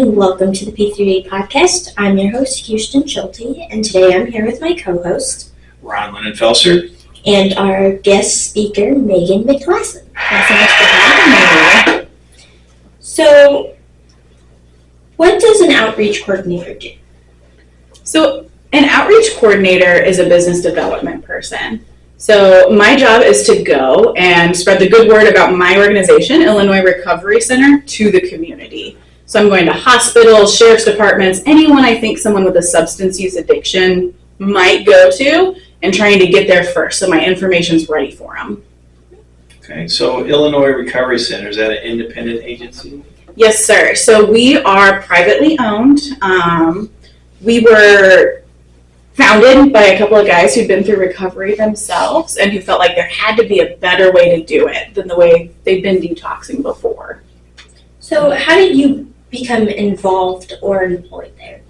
and welcome to the P3A podcast. I'm your host, Houston Schulte, and today I'm here with my co-host, Ron Linenfelser, and our guest speaker, Megan McGlasson. Thanks so much for having me. So, what does an outreach coordinator do? So, an outreach coordinator is a business development person. So my job is to go and spread the good word about my organization, Illinois Recovery Center, to the community. So I'm going to hospitals, sheriff's departments, anyone I think someone with a substance use addiction might go to, and trying to get there first so my information's ready for them. Okay, so Illinois Recovery Center, is that an independent agency? Yes, sir. So we are privately owned. We were founded by a couple of guys who'd been through recovery themselves and who felt like there had to be a better way to do it than the way they'd been detoxing before. So how did you become involved or employed there?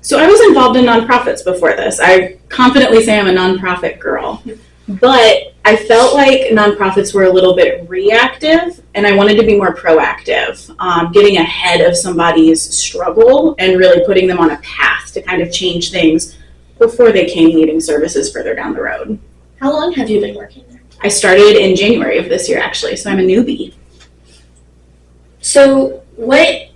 So I was involved in nonprofits before this. I confidently say I'm a nonprofit girl, but I felt like nonprofits were a little bit reactive and I wanted to be more proactive, getting ahead of somebody's struggle and really putting them on a path to kind of change things before they came needing services further down the road. How long have you been working there? I started in January of this year, actually, so I'm a newbie. So what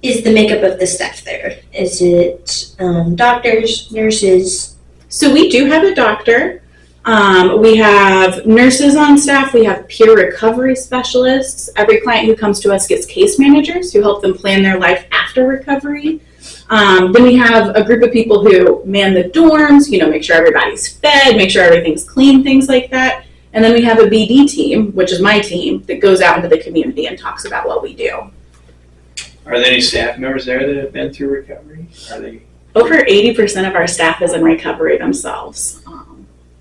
is the makeup of the staff there? Is it doctors, nurses? So we do have a doctor. We have nurses on staff. We have peer recovery specialists. Every client who comes to us gets case managers who help them plan their life after recovery. Then we have a group of people who man the dorms, make sure everybody's fed, make sure everything's clean, things like that. And then we have a BD team, which is my team, that goes out into the community and talks about what we do. Are there any staff members there that have been through recovery? Over 80% of our staff is in recovery themselves.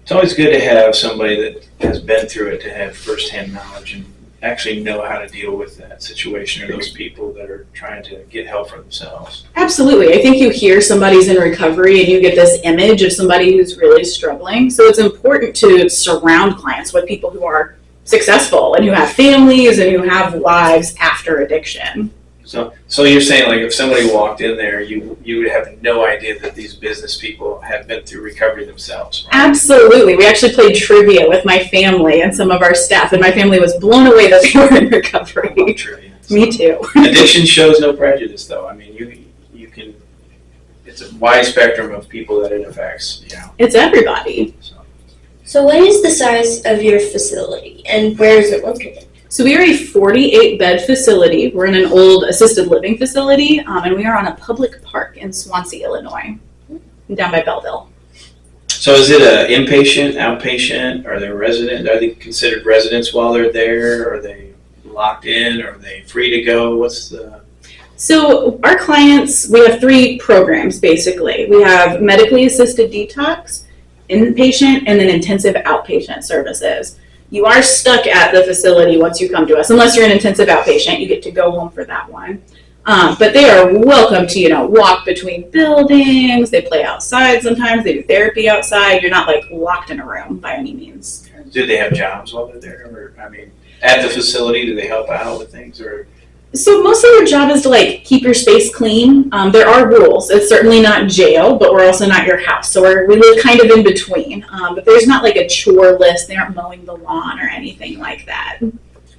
It's always good to have somebody that has been through it to have firsthand knowledge and actually know how to deal with that situation or those people that are trying to get help for themselves. Absolutely. I think you hear somebody's in recovery and you get this image of somebody who's really struggling. So it's important to surround clients with people who are successful and who have families and who have lives after addiction. So you're saying, like, if somebody walked in there, you would have no idea that these business people have been through recovery themselves, right? Absolutely. We actually played trivia with my family and some of our staff, and my family was blown away that they were in recovery. I love trivia. Me too. Addiction shows no prejudice, though. I mean, you can. It's a wide spectrum of people that it affects. It's everybody. So what is the size of your facility and where is it located? So we are a 48-bed facility. We're in an old assisted living facility, and we are on a public park in Swansea, Illinois, down by Belleville. So is it an inpatient, outpatient? Are they considered residents while they're there? Are they locked in? Are they free to go? So our clients, we have 3 programs, basically. We have medically assisted detox, inpatient, and then intensive outpatient services. You are stuck at the facility once you come to us. Unless you're an intensive outpatient, you get to go home for that one. But they are welcome to, walk between buildings. They play outside sometimes. They do therapy outside. You're not, locked in a room by any means. Do they have jobs while they're there? At the facility, do they help out with things? So mostly your job is to keep your space clean. There are rules. It's certainly not jail, but we're also not your house. So we live kind of in between. But there's not a chore list. They aren't mowing the lawn or anything like that.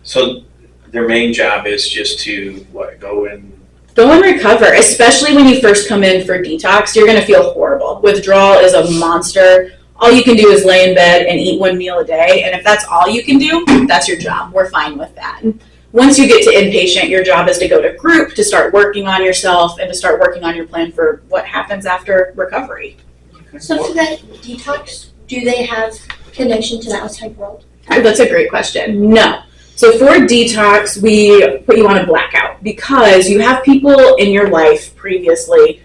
So their main job is just to go and recover, especially when you first come in for detox. You're going to feel horrible. Withdrawal is a monster. All you can do is lay in bed and eat 1 meal a day. And if that's all you can do, that's your job. We're fine with that. Once you get to inpatient, your job is to go to group, to start working on yourself, and to start working on your plan for what happens after recovery. So for that detox, do they have connection to the outside world? That's a great question. No. So for detox, we put you on a blackout because you have people in your life previously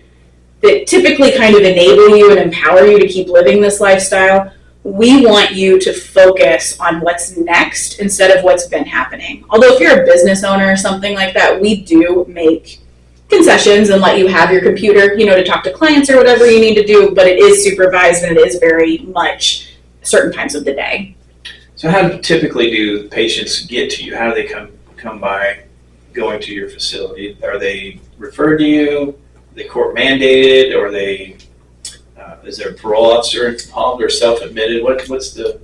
that typically kind of enable you and empower you to keep living this lifestyle. We want you to focus on what's next instead of what's been happening. Although if you're a business owner or something like that, we do make concessions and let you have your computer, to talk to clients or whatever you need to do, but it is supervised and it is very much certain times of the day. So how typically do patients get to you? How do they come by going to your facility? Are they referred to you? Are they court mandated? Or are they, is there a parole officer involved or self-admitted? What's the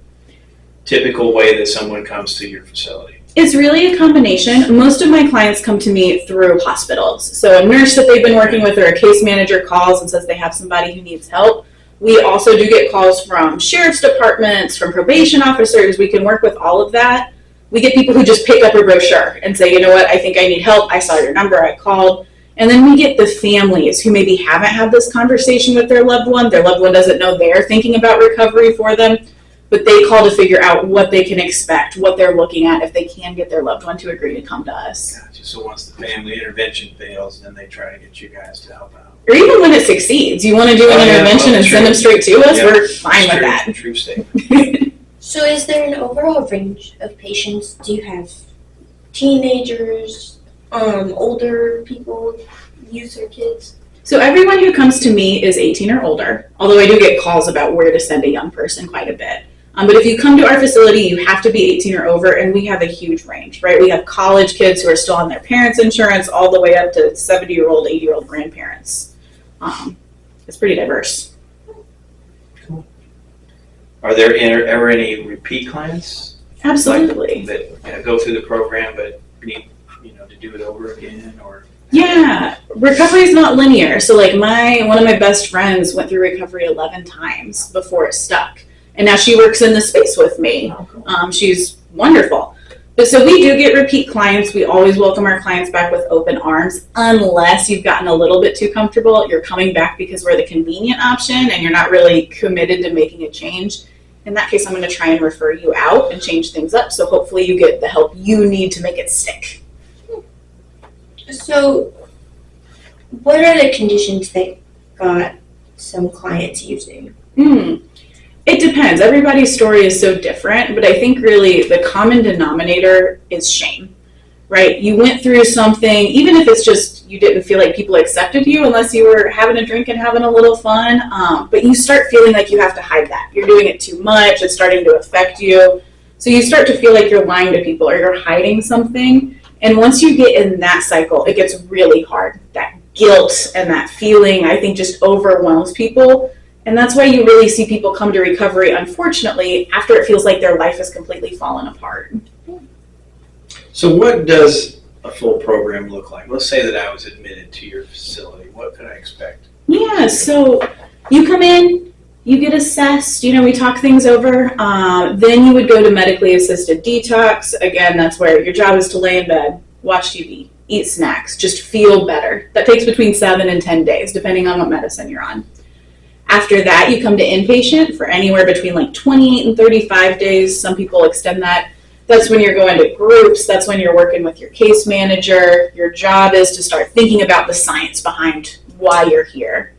typical way that someone comes to your facility? It's really a combination. Most of my clients come to me through hospitals. So a nurse that they've been working with or a case manager calls and says they have somebody who needs help. We also do get calls from sheriff's departments, from probation officers. We can work with all of that. We get people who just pick up a brochure and say, you know what, I think I need help. I saw your number, I called. And then we get the families who maybe haven't had this conversation with their loved one. Their loved one doesn't know they're thinking about recovery for them. But they call to figure out what they can expect, what they're looking at, if they can get their loved one to agree to come to us. Gotcha. So once the family intervention fails, then they try to get you guys to help out. Or even when it succeeds, you want to do an intervention and send them straight to us, we're fine with that. True statement. So is there an overall range of patients? Do you have teenagers, older people, youth or kids? So everyone who comes to me is 18 or older, although I do get calls about where to send a young person quite a bit. But if you come to our facility, you have to be 18 or over, and we have a huge range, right? We have college kids who are still on their parents' insurance, all the way up to 70-year-old, 80-year-old grandparents. It's pretty diverse. Cool. Are there ever any repeat clients? Absolutely. That go through the program but need to do it over again, or? Yeah, recovery is not linear. So like one of my best friends went through recovery 11 times before it stuck. And now she works in the space with me. She's wonderful. But so we do get repeat clients. We always welcome our clients back with open arms, unless you've gotten a little bit too comfortable. You're coming back because we're the convenient option and you're not really committed to making a change. In that case, I'm going to try and refer you out and change things up. So hopefully you get the help you need to make it stick. So what are the conditions that got some clients using? It depends. Everybody's story is so different, but I think really the common denominator is shame, right? You went through something, even if it's just you didn't feel like people accepted you unless you were having a drink and having a little fun, but you start feeling like you have to hide that. You're doing it too much. It's starting to affect you. So you start to feel like you're lying to people or you're hiding something. And once you get in that cycle, it gets really hard. That guilt and that feeling, I think, just overwhelms people. And that's why you really see people come to recovery, unfortunately, after it feels like their life has completely fallen apart. So what does a full program look like? Let's say that I was admitted to your facility. What could I expect? Yeah, so you come in, you get assessed, we talk things over. Then you would go to medically assisted detox. Again, that's where your job is to lay in bed, watch TV, eat snacks, just feel better. That takes between 7 and 10 days, depending on what medicine you're on. After that, you come to inpatient for anywhere between like 28 and 35 days. Some people extend that. That's when you're going to groups. That's when you're working with your case manager. Your job is to start thinking about the science behind why you're here.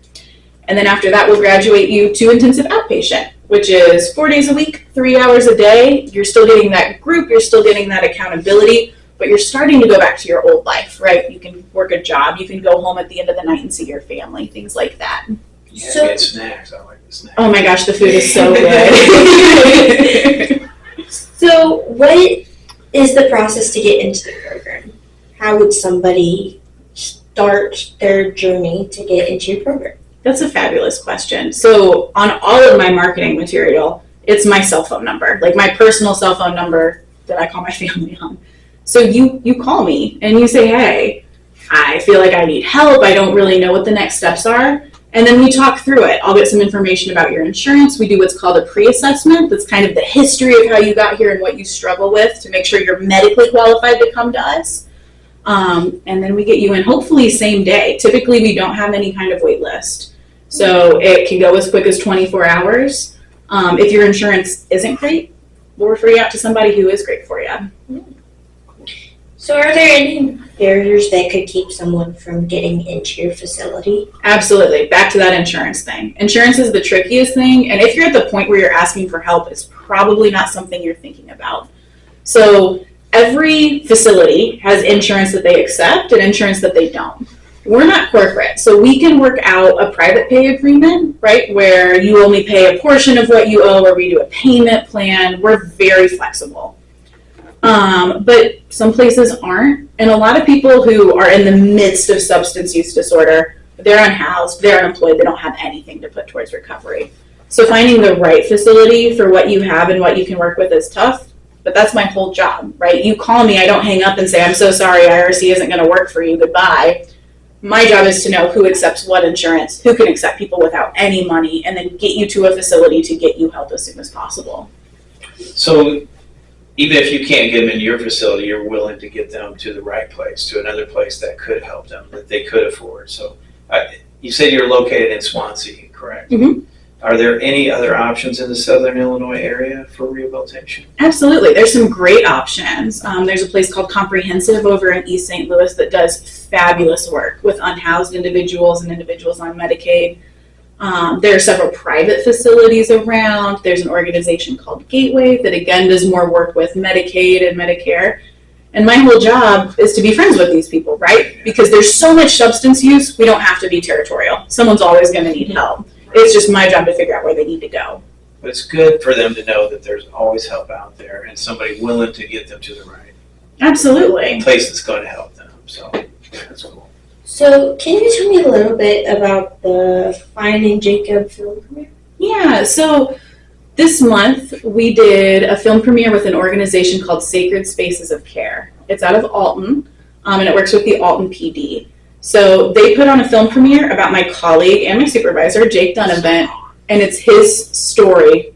And then after that, we'll graduate you to intensive outpatient, which is 4 days a week, 3 hours a day. You're still getting that group. You're still getting that accountability, but you're starting to go back to your old life, right? You can work a job. You can go home at the end of the night and see your family, things like that. Yeah, so, get snacks. I like the snacks. Oh my gosh, the food is so good. So what is the process to get into the program? How would somebody start their journey to get into your program? That's a fabulous question. So on all of my marketing material, it's my cell phone number, like my personal cell phone number that I call my family on. So you call me and you say, hey, I feel like I need help. I don't really know what the next steps are. And then we talk through it. I'll get some information about your insurance. We do what's called a pre-assessment. That's kind of the history of how you got here and what you struggle with to make sure you're medically qualified to come to us. And then we get you in hopefully same day. Typically, we don't have any kind of wait list. So it can go as quick as 24 hours. If your insurance isn't great, we'll refer you out to somebody who is great for you. So are there any barriers that could keep someone from getting into your facility? Absolutely. Back to that insurance thing. Insurance is the trickiest thing, and if you're at the point where you're asking for help, it's probably not something you're thinking about. So every facility has insurance that they accept and insurance that they don't. We're not corporate, so we can work out a private pay agreement, right, where you only pay a portion of what you owe, or we do a payment plan. We're very flexible. But some places aren't. And a lot of people who are in the midst of substance use disorder, they're unhoused, they're unemployed, they don't have anything to put towards recovery. So finding the right facility for what you have and what you can work with is tough, but that's my whole job, right? You call me, I don't hang up and say, I'm so sorry, IRC isn't going to work for you, goodbye. My job is to know who accepts what insurance, who can accept people without any money, and then get you to a facility to get you help as soon as possible. So even if you can't get them in your facility, you're willing to get them to the right place, to another place that could help them, that they could afford. So you said you're located in Swansea, correct? Mm-hmm. Are there any other options in the Southern Illinois area for rehabilitation? Absolutely. There's some great options. There's a place called Comprehensive over in East St. Louis that does fabulous work with unhoused individuals and individuals on Medicaid. There are several private facilities around. There's an organization called Gateway that again does more work with Medicaid and Medicare. And my whole job is to be friends with these people, right? Because there's so much substance use, we don't have to be territorial. Someone's always going to need help. It's just my job to figure out where they need to go. But it's good for them to know that there's always help out there and somebody willing to get them to the right Absolutely. place that's going to help them. So that's cool. So, can you tell me a little bit about the Finding Jacob film premiere? Yeah, so this month we did a film premiere with an organization called Sacred Spaces of Care. It's out of Alton, and it works with the Alton PD. So they put on a film premiere about my colleague and my supervisor, Jake Dunavant, and it's his story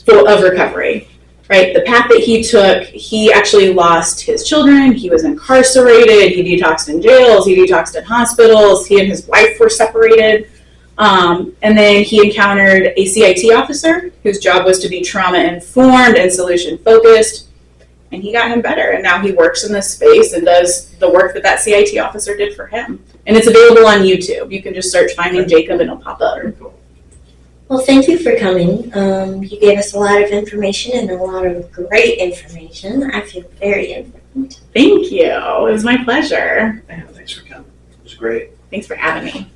of recovery, right? The path that he took, he actually lost his children, he was incarcerated, he detoxed in jails, he detoxed in hospitals, he and his wife were separated, and then he encountered a CIT officer whose job was to be trauma-informed and solution-focused, and he got him better, and now he works in this space and does the work that that CIT officer did for him. And it's available on YouTube. You can just search Finding Jacob and it'll pop up. Very cool. Well, thank you for coming. You gave us a lot of information and a lot of great information. I feel very informed. Thank you. It was my pleasure. Yeah, thanks for coming. It was great. Thanks for having me.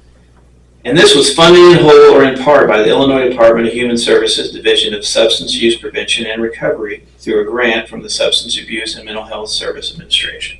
And this was funded in whole or in part by the Illinois Department of Human Services Division of Substance Use Prevention and Recovery through a grant from the Substance Abuse and Mental Health Service Administration.